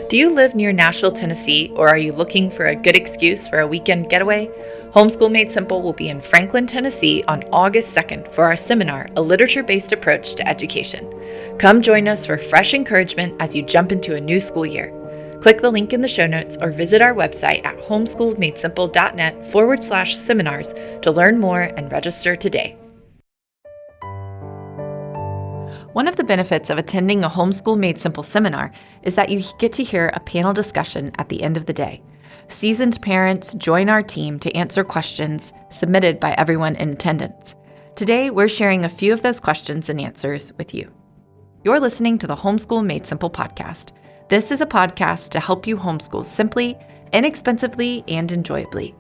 Do you live near Nashville, Tennessee, or are you looking for a good excuse for a weekend getaway? Homeschool Made Simple will be in Franklin, Tennessee on August 2nd for our seminar, A Literature-Based Approach to Education. Come join us for fresh encouragement as you jump into a new school year. Click the link in the show notes or visit our website at homeschoolmadesimple.net/seminars to learn more and register today. One of the benefits of attending a Homeschool Made Simple seminar is that you get to hear a panel discussion at the end of the day. Seasoned parents join our team to answer questions submitted by everyone in attendance. Today, we're sharing a few of those questions and answers with you. You're listening to the Homeschool Made Simple podcast. This is a podcast to help you homeschool simply, inexpensively, and enjoyably.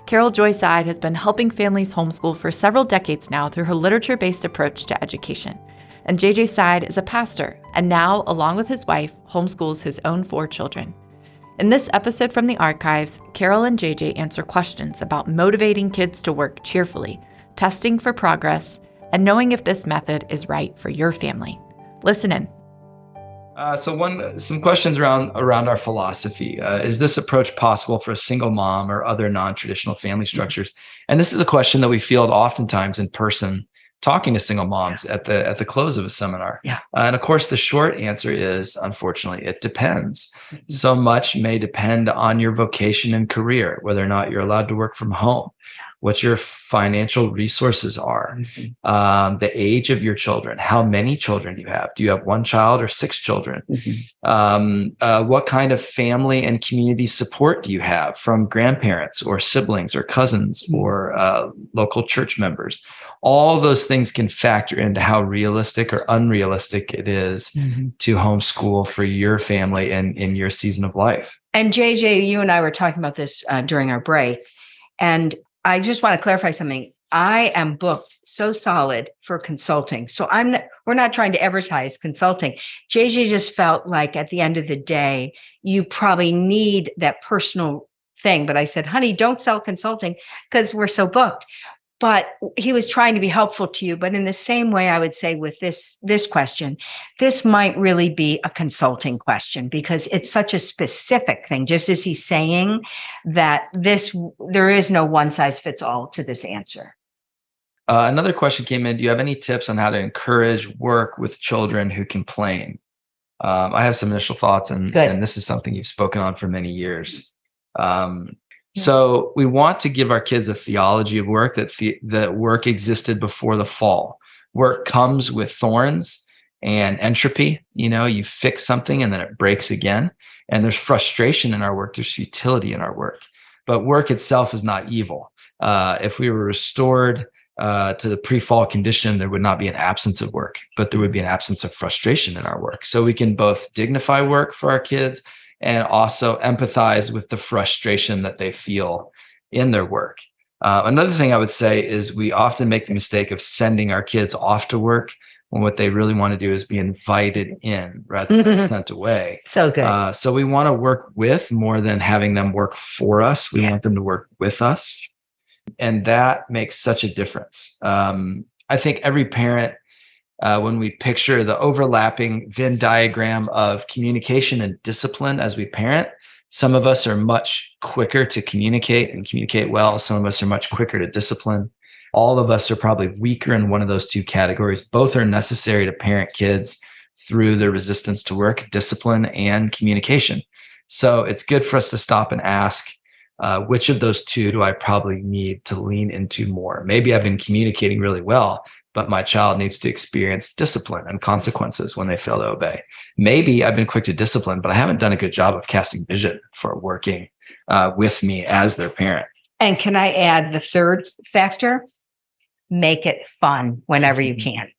Carole Joy Seid has been helping families homeschool for several decades now through her literature-based approach to education. And J.J. Seid is a pastor, and now, along with his wife, homeschools his own 4 children. In this episode from the archives, Carole and J.J. answer questions about motivating kids to work cheerfully, testing for progress, and knowing if this method is right for your family. Listen in. Some questions around our philosophy. Is this approach possible for a single mom or other non-traditional family structures? And this is a question that we field oftentimes in person, talking to single moms at the close of a seminar. And of course, the short answer is, unfortunately, it depends. So much may depend on your vocation and career, whether or not you're allowed to work from home, what your financial resources are, the age of your children, how many children you have. Do you have 1 child or 6 children? What kind of family and community support do you have from grandparents or siblings or cousins or local church members? All those things can factor into how realistic or unrealistic it is to homeschool for your family and in your season of life. And JJ, you and I were talking about this during our break, and I just want to clarify something. I am booked so solid for consulting. So we're not trying to advertise consulting. JJ just felt like at the end of the day, you probably need that personal thing. But I said, honey, don't sell consulting because we're so booked. But he was trying to be helpful to you. But in the same way, I would say with this question, this might really be a consulting question because it's such a specific thing, just as he's saying that there is no one size fits all to this answer. Another question came in. Do you have any tips on how to encourage work with children who complain? I have some initial thoughts, and this is something you've spoken on for many years. So we want to give our kids a theology of work that work existed before the fall. Work comes with thorns and entropy. You fix something and then it breaks again. And there's frustration in our work. There's futility in our work. But work itself is not evil. If we were restored to the pre-fall condition, there would not be an absence of work, but there would be an absence of frustration in our work. So we can both dignify work for our kids and also empathize with the frustration that they feel in their work. Another thing I would say is we often make the mistake of sending our kids off to work when what they really want to do is be invited in rather than sent away. So good. So we want to work with more than having them work for us. We want them to work with us. And that makes such a difference. I think every parent, when we picture the overlapping Venn diagram of communication and discipline as we parent, some of us are much quicker to communicate and communicate well. Some of us are much quicker to discipline. All of us are probably weaker in one of those 2 categories. Both are necessary to parent kids through their resistance to work, discipline, and communication. So it's good for us to stop and ask, which of those 2 do I probably need to lean into more? Maybe I've been communicating really well, but my child needs to experience discipline and consequences when they fail to obey. Maybe I've been quick to discipline, but I haven't done a good job of casting vision for working with me as their parent. And can I add the third factor? Make it fun whenever you can.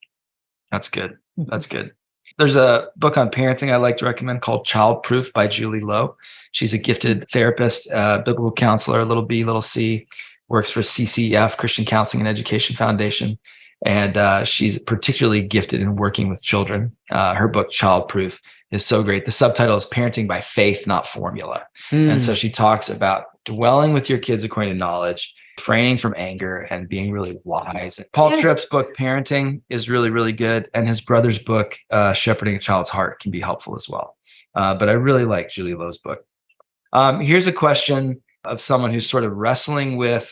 That's good. That's good. There's a book on parenting I like to recommend called Child Proof by Julie Lowe. She's a gifted therapist, biblical counselor, little B, little C, works for CCEF, Christian Counseling and Education Foundation. And she's particularly gifted in working with children. Her book, Child Proof, is so great. The subtitle is Parenting by Faith, Not Formula. And so she talks about dwelling with your kids according to knowledge, refraining from anger, and being really wise. Paul Tripp's book, Parenting, is really, really good. And his brother's book, Shepherding a Child's Heart, can be helpful as well. But I really like Julie Lowe's book. Here's a question of someone who's sort of wrestling with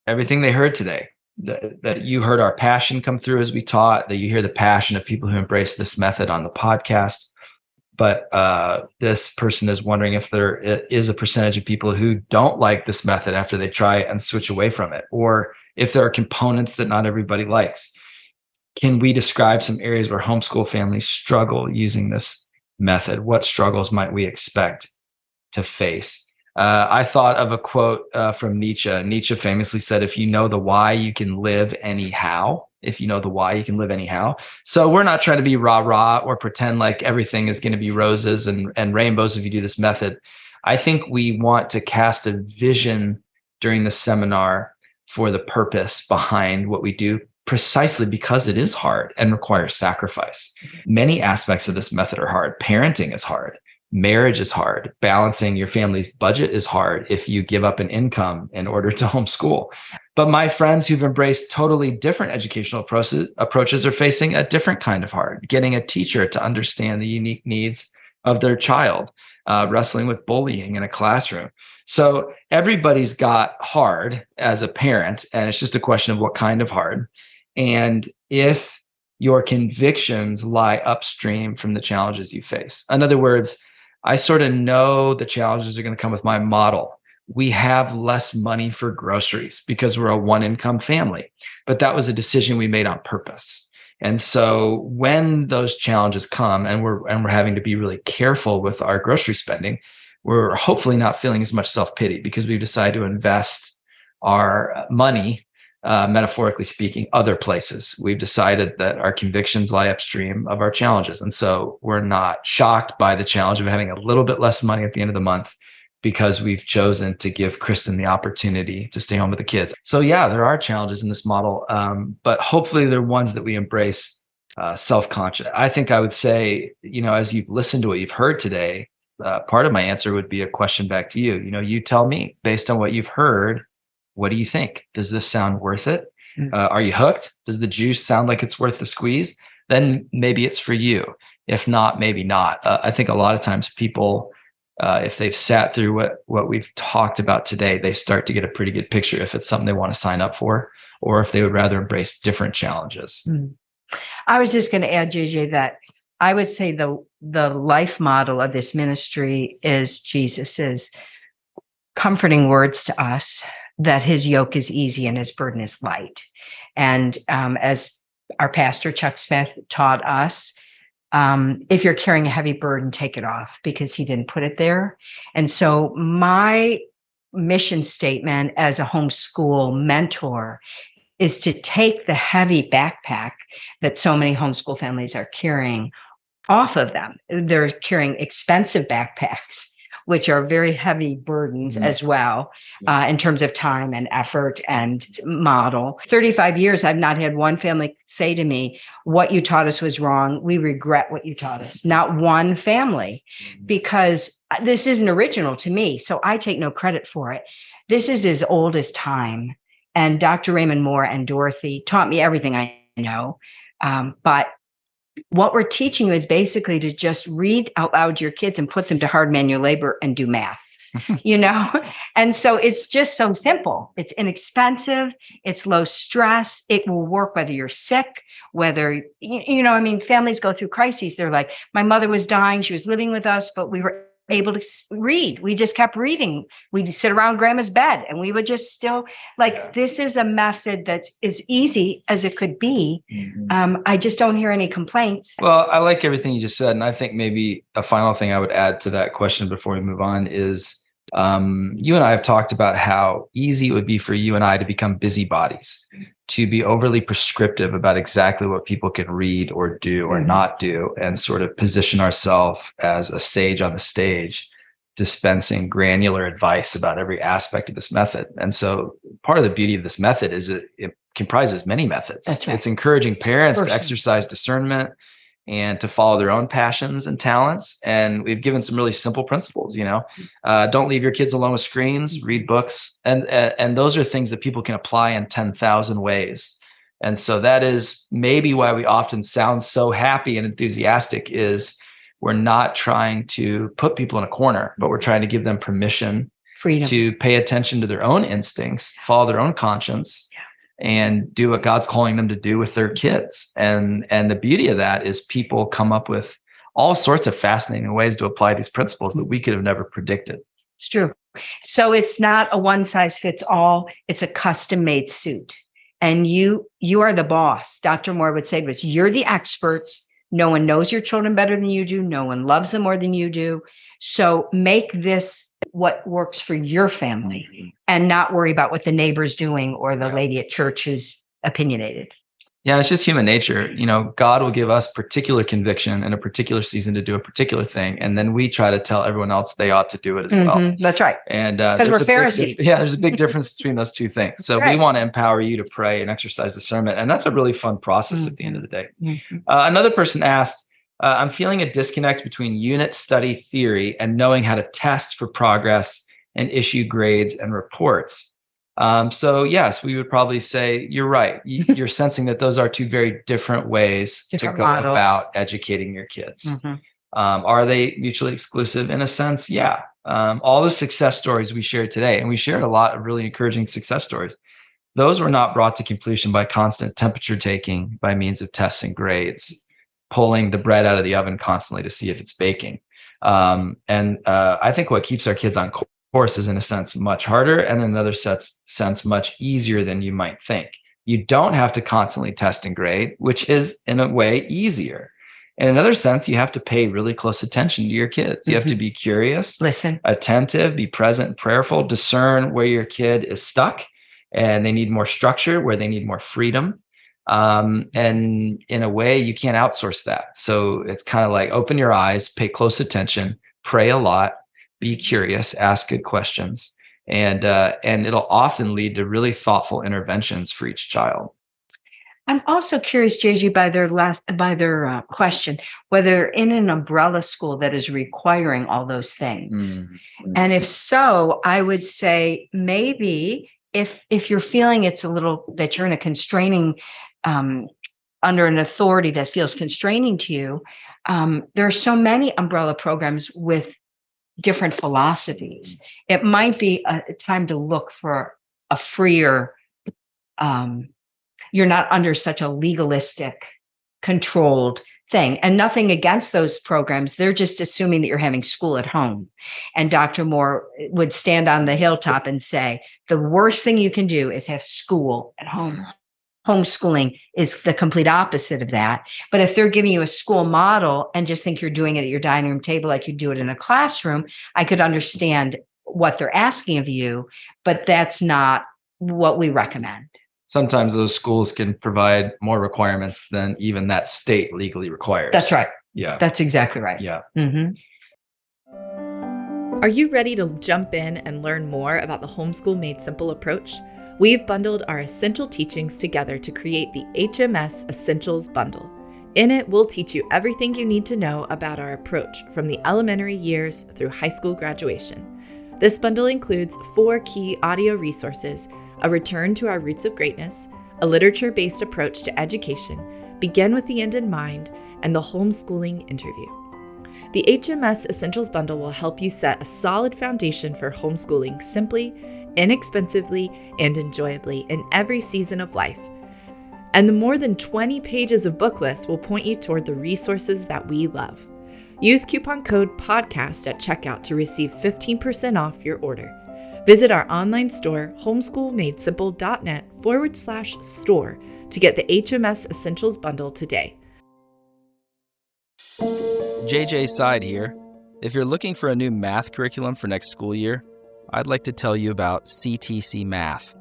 everything they heard today. That you heard our passion come through as we taught, that you hear the passion of people who embrace this method on the podcast. But this person is wondering if there is a percentage of people who don't like this method after they try it and switch away from it, or if there are components that not everybody likes. Can we describe some areas where homeschool families struggle using this method? What struggles might we expect to face? I thought of a quote from Nietzsche. Nietzsche famously said, if you know the why, you can live anyhow. If you know the why, you can live anyhow. So we're not trying to be rah-rah or pretend like everything is going to be roses and rainbows if you do this method. I think we want to cast a vision during the seminar for the purpose behind what we do, precisely because it is hard and requires sacrifice. Many aspects of this method are hard. Parenting is hard. Marriage is hard. Balancing your family's budget is hard if you give up an income in order to homeschool. But my friends who've embraced totally different educational approaches are facing a different kind of hard. Getting a teacher to understand the unique needs of their child, wrestling with bullying in a classroom. So everybody's got hard as a parent, and it's just a question of what kind of hard. And if your convictions lie upstream from the challenges you face. In other words, I sort of know the challenges are going to come with my model. We have less money for groceries because we're a one-income family, but that was a decision we made on purpose. And so when those challenges come and we're having to be really careful with our grocery spending, we're hopefully not feeling as much self-pity because we've decided to invest our money, metaphorically speaking, other places. We've decided that our convictions lie upstream of our challenges. And so we're not shocked by the challenge of having a little bit less money at the end of the month because we've chosen to give Kristen the opportunity to stay home with the kids. So yeah, there are challenges in this model, but hopefully they're ones that we embrace self-conscious. I think I would say, as you've listened to what you've heard today, part of my answer would be a question back to you. You tell me, based on what you've heard, what do you think? Does this sound worth it? Are you hooked? Does the juice sound like it's worth the squeeze? Then maybe it's for you. If not, maybe not. I think a lot of times people, if they've sat through what we've talked about today, they start to get a pretty good picture if it's something they want to sign up for, or if they would rather embrace different challenges. I was just going to add, JJ, that I would say the life model of this ministry is Jesus's comforting words to us, that his yoke is easy and his burden is light. And as our pastor, Chuck Smith, taught us, if you're carrying a heavy burden, take it off, because he didn't put it there. And so my mission statement as a homeschool mentor is to take the heavy backpack that so many homeschool families are carrying off of them. They're carrying expensive backpacks, which are very heavy burdens as well, in terms of time and effort and model. 35 years, I've not had one family say to me, what you taught us was wrong. We regret what you taught us. Not one family, because this isn't original to me, so I take no credit for it. This is as old as time. And Dr. Raymond Moore and Dorothy taught me everything I know. But what we're teaching you is basically to just read out loud to your kids and put them to hard manual labor and do math, And so it's just so simple. It's inexpensive. It's low stress. It will work whether you're sick, whether, families go through crises. They're like, my mother was dying. She was living with us, but we were able to read. We just kept reading. We'd sit around grandma's bed and we would just still this is a method that's as easy as it could be. I just don't hear any complaints. Well, I like everything you just said. And I think maybe a final thing I would add to that question before we move on is you and I have talked about how easy it would be for you and I to become busybodies, to be overly prescriptive about exactly what people can read or do or not do, and sort of position ourselves as a sage on the stage, dispensing granular advice about every aspect of this method. And so part of the beauty of this method is it comprises many methods. That's right. It's encouraging parents to exercise discernment and to follow their own passions and talents. And we've given some really simple principles, don't leave your kids alone with screens, read books. And those are things that people can apply in 10,000 ways. And so that is maybe why we often sound so happy and enthusiastic, is we're not trying to put people in a corner, but we're trying to give them permission, freedom, to pay attention to their own instincts, follow their own conscience, and do what God's calling them to do with their kids. And the beauty of that is people come up with all sorts of fascinating ways to apply these principles that we could have never predicted. It's true. So it's not a one size fits all. It's a custom made suit. And you are the boss. Dr. Moore would say to us, you're the experts. No one knows your children better than you do. No one loves them more than you do. So make this what works for your family and not worry about what the neighbor's doing or the lady at church who's opinionated. Yeah, it's just human nature. God will give us particular conviction in a particular season to do a particular thing, and then we try to tell everyone else they ought to do it as well. That's right. And because we're Pharisees. There's a big difference between those two things. So we want to empower you to pray and exercise discernment, and that's a really fun process at the end of the day. Another person asked, I'm feeling a disconnect between unit study theory and knowing how to test for progress and issue grades and reports. So yes, we would probably say you're right. You're sensing that those are two very different ways to go about educating your kids. Are they mutually exclusive? In a sense, yeah. All the success stories we shared today, and we shared a lot of really encouraging success stories, those were not brought to completion by constant temperature taking by means of tests and grades, pulling the bread out of the oven constantly to see if it's baking. I think what keeps our kids on course is in a sense much harder, and in another sense much easier than you might think. You don't have to constantly test and grade, which is in a way easier. In another sense, you have to pay really close attention to your kids. You have to be curious, listen, attentive, be present, prayerful, discern where your kid is stuck and they need more structure, where they need more freedom. And in a way, you can't outsource that. So it's kind of like open your eyes, pay close attention, pray a lot, be curious, ask good questions, and it'll often lead to really thoughtful interventions for each child. I'm also curious, JJ, by their question, whether in an umbrella school that is requiring all those things, and if so, I would say maybe if you're feeling it's a little that you're in a constraining under an authority that feels constraining to you, there are so many umbrella programs with different philosophies. It might be a time to look for a freer, you're not under such a legalistic, controlled thing. And nothing against those programs. They're just assuming that you're having school at home. And Dr. Moore would stand on the hilltop and say, the worst thing you can do is have school at home. Homeschooling is the complete opposite of that. But if they're giving you a school model and just think you're doing it at your dining room table like you do it in a classroom, I could understand what they're asking of you, but that's not what we recommend. Sometimes those schools can provide more requirements than even that state legally requires. That's right. Yeah. That's exactly right. Yeah. Are you ready to jump in and learn more about the Homeschool Made Simple approach? We've bundled our essential teachings together to create the HMS Essentials Bundle. In it, we'll teach you everything you need to know about our approach from the elementary years through high school graduation. This bundle includes 4 key audio resources: a return to our roots of greatness, a literature-based approach to education, begin with the end in mind, and the homeschooling interview. The HMS Essentials Bundle will help you set a solid foundation for homeschooling simply, inexpensively, and enjoyably in every season of life. And the more than 20 pages of book lists will point you toward the resources that we love. Use coupon code PODCAST at checkout to receive 15% off your order. Visit our online store, homeschoolmadesimple.net/store, to get the HMS Essentials Bundle today. JJ Side here. If you're looking for a new math curriculum for next school year, I'd like to tell you about CTC Math.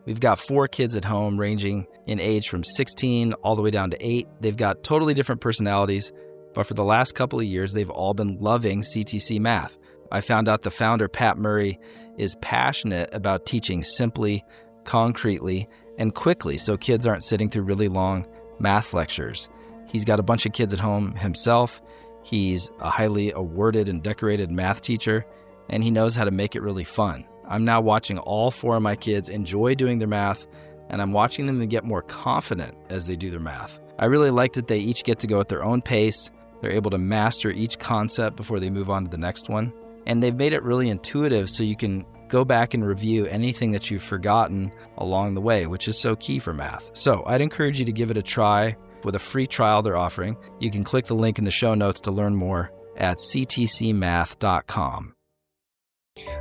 We've got 4 kids at home ranging in age from 16 all the way down to 8. They've got totally different personalities, but for the last couple of years, they've all been loving CTC Math. I found out the founder, Pat Murray, is passionate about teaching simply, concretely, and quickly so kids aren't sitting through really long math lectures. He's got a bunch of kids at home himself. He's a highly awarded and decorated math teacher, and he knows how to make it really fun. I'm now watching all 4 of my kids enjoy doing their math, and I'm watching them get more confident as they do their math. I really like that they each get to go at their own pace, They're able to master each concept before they move on to the next one. And they've made it really intuitive so you can go back and review anything that you've forgotten along the way, which is so key for math. So I'd encourage you to give it a try with a free trial they're offering. You can click the link in the show notes to learn more at ctcmath.com.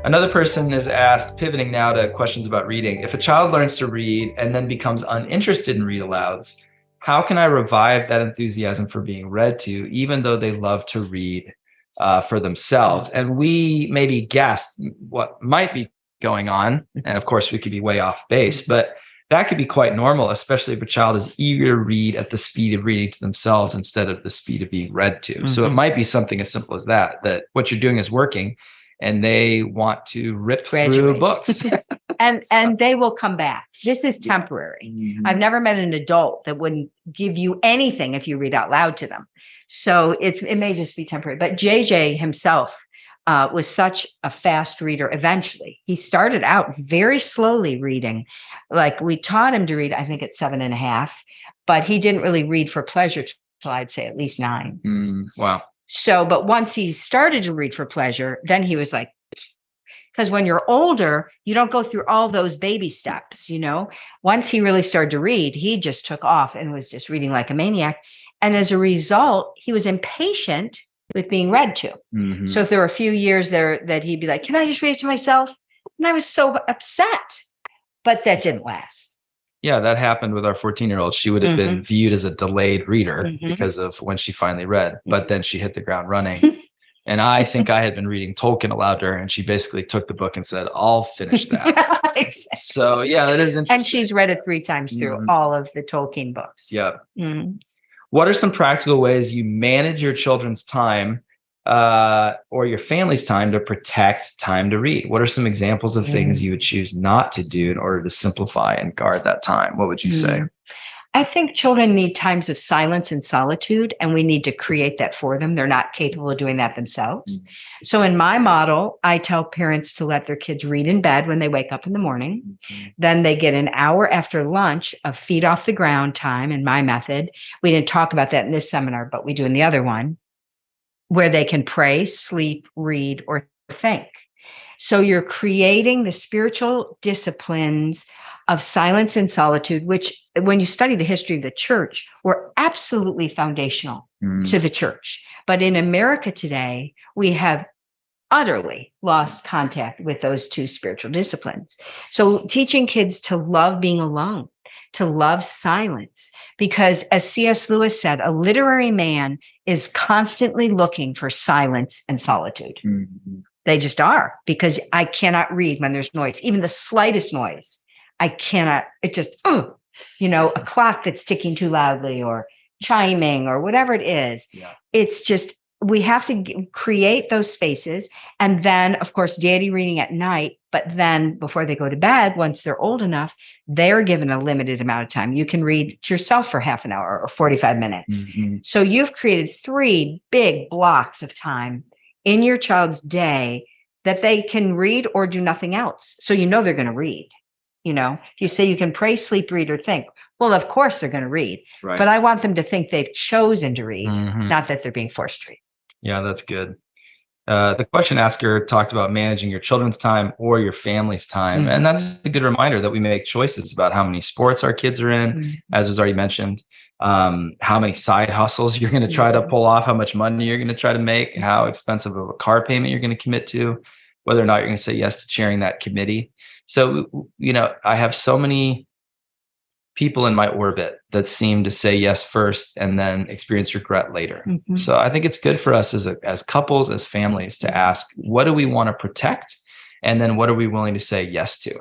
Another person has asked, pivoting now to questions about reading, if a child learns to read and then becomes uninterested in read-alouds, how can I revive that enthusiasm for being read to, even though they love to read for themselves? And we maybe guessed what might be going on. And of course, we could be way off base, but that could be quite normal, especially if a child is eager to read at the speed of reading to themselves instead of the speed of being read to. So it might be something as simple as that what you're doing is working and they want to rip through books. And they will come back. This is temporary. I've never met an adult that wouldn't give you anything if you read out loud to them. So it may just be temporary. But JJ himself was such a fast reader. Eventually, he started out very slowly reading. Like we taught him to read, I think at 7.5, but he didn't really read for pleasure till I'd say at least 9. Wow. So, but once he started to read for pleasure, then he was like, because when you're older, you don't go through all those baby steps, Once he really started to read, he just took off and was just reading like a maniac. And as a result, he was impatient with being read to. So if there were a few years there that he'd be like, can I just read it to myself? And I was so upset, but that didn't last. Yeah, that happened with our 14-year-old. She would have been viewed as a delayed reader because of when she finally read, but then she hit the ground running. And I think I had been reading Tolkien aloud to her, and she basically took the book and said, I'll finish that. Exactly. So, yeah, that is interesting. And she's read it 3 times through all of the Tolkien books. Yeah. What are some practical ways you manage your children's time or your family's time to protect time to read? What are some examples of things you would choose not to do in order to simplify and guard that time? What would you say? I think children need times of silence and solitude, and we need to create that for them. They're not capable of doing that themselves. So in my model, I tell parents to let their kids read in bed when they wake up in the morning. Then they get an hour after lunch of feet off the ground time in my method. We didn't talk about that in this seminar, but we do in the other one, where they can pray, sleep, read, or think. So you're creating the spiritual disciplines of silence and solitude, which when you study the history of the church, were absolutely foundational to the church. But in America today, we have utterly lost contact with those 2 spiritual disciplines. So teaching kids to love being alone, to love silence, because as C.S. Lewis said, a literary man is constantly looking for silence and solitude. They just are, because I cannot read when there's noise, even the slightest noise. I cannot, it just, a clock that's ticking too loudly or chiming or whatever it is. It's just, we have to create those spaces. And then, of course, daddy reading at night. But then before they go to bed, once they're old enough, they're given a limited amount of time. You can read to yourself for half an hour or 45 minutes. So you've created 3 big blocks of time in your child's day that they can read or do nothing else. So they're going to read. If you say you can pray, sleep, read, or think, well, of course they're going to read. Right. But I want them to think they've chosen to read, not that they're being forced to read. Yeah, that's good. The question asker talked about managing your children's time or your family's time. And that's a good reminder that we make choices about how many sports our kids are in, as was already mentioned, how many side hustles you're going to try to pull off, how much money you're going to try to make, how expensive of a car payment you're going to commit to, whether or not you're going to say yes to chairing that committee. So, I have so many people in my orbit that seem to say yes first and then experience regret later. So I think it's good for us as couples, as families, to ask, what do we want to protect? And then what are we willing to say yes to?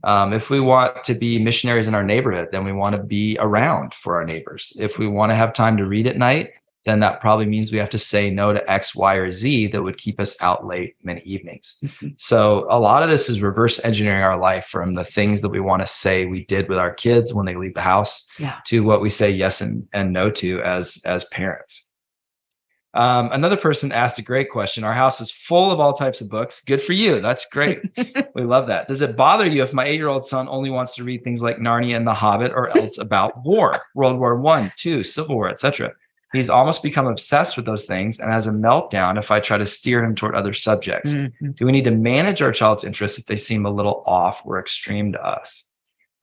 If we want to be missionaries in our neighborhood, then we want to be around for our neighbors. If we want to have time to read at night, then that probably means we have to say no to X, Y, or Z that would keep us out late many evenings. So a lot of this is reverse engineering our life from the things that we want to say we did with our kids when they leave the house to what we say yes and no to as parents. Another person asked a great question. Our house is full of all types of books. Good for you. That's great. We love that. Does it bother you if my 8-year-old son only wants to read things like Narnia and The Hobbit or else about war, World War I, II, Civil War, etc.? He's almost become obsessed with those things and has a meltdown if I try to steer him toward other subjects. Mm-hmm. Do we need to manage our child's interests if they seem a little off or extreme to us?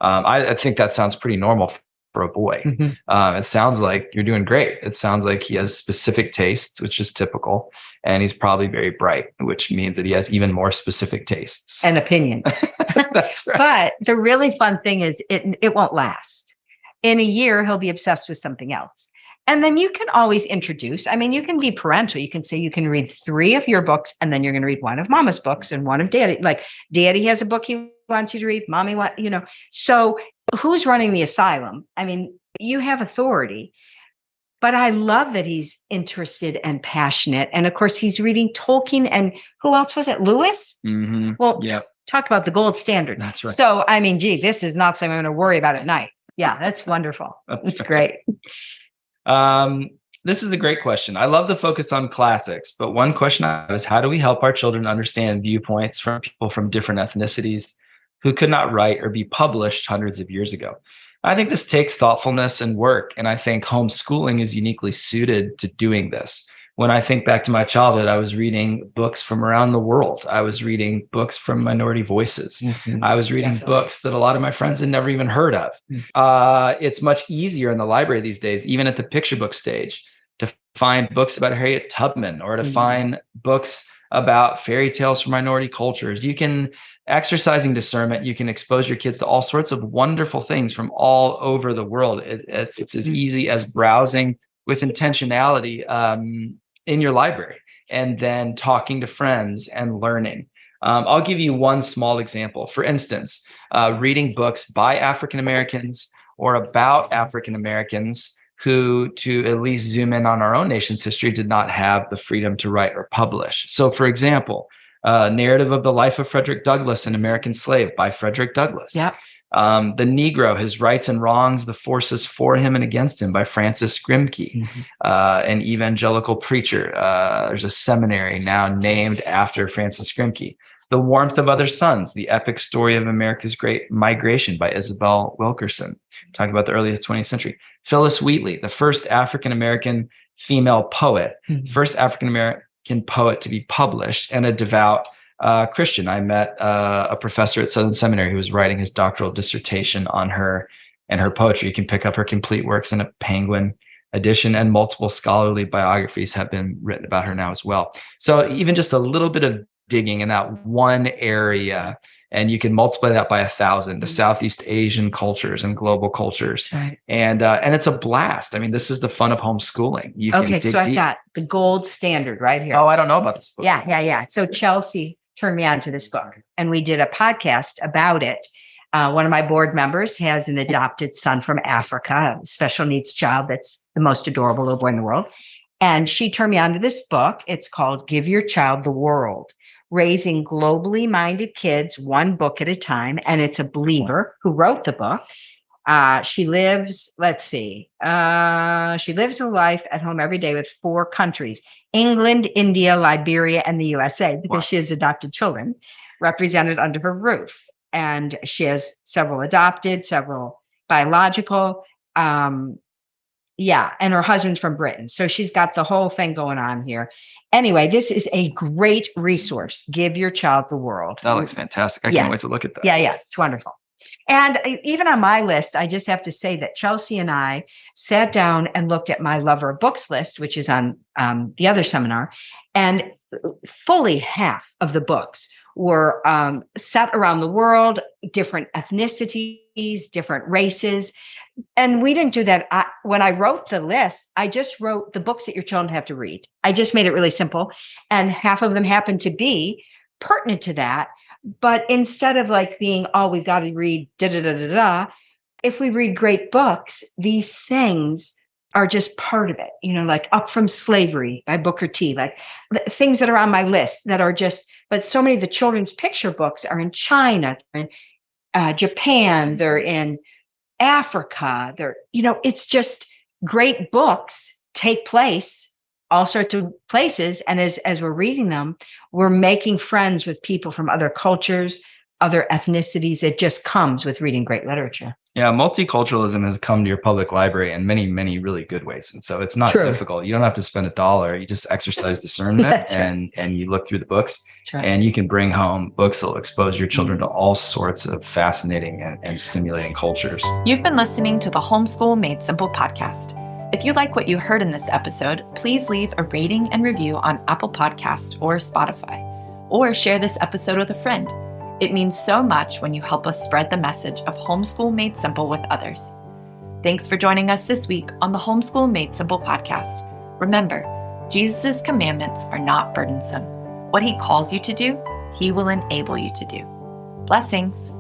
I think that sounds pretty normal for a boy. Mm-hmm. It sounds like you're doing great. It sounds like he has specific tastes, which is typical. And he's probably very bright, which means that he has even more specific tastes. And opinions. That's right. But the really fun thing is it won't last. In a year, he'll be obsessed with something else. And then you can always introduce, I mean, you can be parental. You can say you can read 3 of your books, and then you're going to read 1 of Mama's books and 1 of Daddy. Like Daddy has a book he wants you to read, Mommy So who's running the asylum? I mean, you have authority. But I love that he's interested and passionate. And of course, he's reading Tolkien, and who else was it? Lewis? Mm-hmm. Well, yep. Talk about the gold standard. That's right. So, I mean, gee, this is not something I'm going to worry about at night. Yeah, that's wonderful. That's great. This is a great question. I love the focus on classics, but one question I have is, how do we help our children understand viewpoints from people from different ethnicities who could not write or be published hundreds of years ago? I think this takes thoughtfulness and work, and I think homeschooling is uniquely suited to doing this. When I think back to my childhood, I was reading books from around the world. I was reading books from minority voices. Mm-hmm. I was reading books that a lot of my friends had never even heard of. It's much easier in the library these days, even at the picture book stage, to find books about Harriet Tubman or to find books about fairy tales from minority cultures. You can, exercising discernment, you can expose your kids to all sorts of wonderful things from all over the world. It's as easy as browsing with intentionality in your library and then talking to friends and learning. I'll give you one small example. For instance, reading books by African Americans or about African Americans who, to at least zoom in on our own nation's history, did not have the freedom to write or publish. So, for example, Narrative of the Life of Frederick Douglass, an American Slave by Frederick Douglass. Yep. The Negro, His Rights and Wrongs, the Forces for Him and Against Him by Francis Grimke, an evangelical preacher. There's a seminary now named after Francis Grimke. The Warmth of Other Suns, the epic story of America's Great Migration by Isabel Wilkerson, talking about the early 20th century. Phyllis Wheatley, the first African-American female poet, first African-American poet to be published, and a devout Christian. I met a professor at Southern Seminary who was writing his doctoral dissertation on her and her poetry. You can pick up her complete works in a Penguin edition, and multiple scholarly biographies have been written about her now as well. So even just a little bit of digging in that one area, and you can multiply that by 1,000, the Southeast Asian cultures and global cultures. Right. And it's a blast. I mean, this is the fun of homeschooling. You can dig I've deep. got the gold standard right here. Oh, I don't know about this book. Yeah. So Chelsea turned me on to this book, and we did a podcast about it. One of my board members has an adopted son from Africa, a special needs child that's the most adorable little boy in the world. And she turned me on to this book. It's called Give Your Child the World: Raising Globally Minded Kids, One Book at a Time. And it's a believer who wrote the book. She lives a life at home every day with 4 countries: England, India, Liberia, and the USA, because she has adopted children represented under her roof. And she has several adopted, several biological. And her husband's from Britain. So she's got the whole thing going on here. Anyway, this is a great resource. Give Your Child the World. That looks fantastic. I can't wait to look at that. Yeah. It's wonderful. And even on my list, I just have to say that Chelsea and I sat down and looked at my Lover of Books list, which is on the other seminar, and fully half of the books were set around the world, different ethnicities, different races. And we didn't do that. When I wrote the list, I just wrote the books that your children have to read. I just made it really simple. And half of them happened to be pertinent to that. But instead of like being, we've got to read if we read great books, these things are just part of it, like Up From Slavery by Booker T, like things that are on my list that are just, but so many of the children's picture books are in China, they're in Japan, they're in Africa, it's just great books take place all sorts of places. And as we're reading them, we're making friends with people from other cultures, other ethnicities. It just comes with reading great literature. Yeah, multiculturalism has come to your public library in many, many really good ways. And so it's not difficult. You don't have to spend $1. You just exercise discernment and you look through the books and you can bring home books that will expose your children to all sorts of fascinating and stimulating cultures. You've been listening to the Homeschool Made Simple podcast. If you like what you heard in this episode, please leave a rating and review on Apple Podcast or Spotify, or share this episode with a friend. It means so much when you help us spread the message of Homeschool Made Simple with others. Thanks for joining us this week on the Homeschool Made Simple podcast. Remember, Jesus' commandments are not burdensome. What he calls you to do, he will enable you to do. Blessings.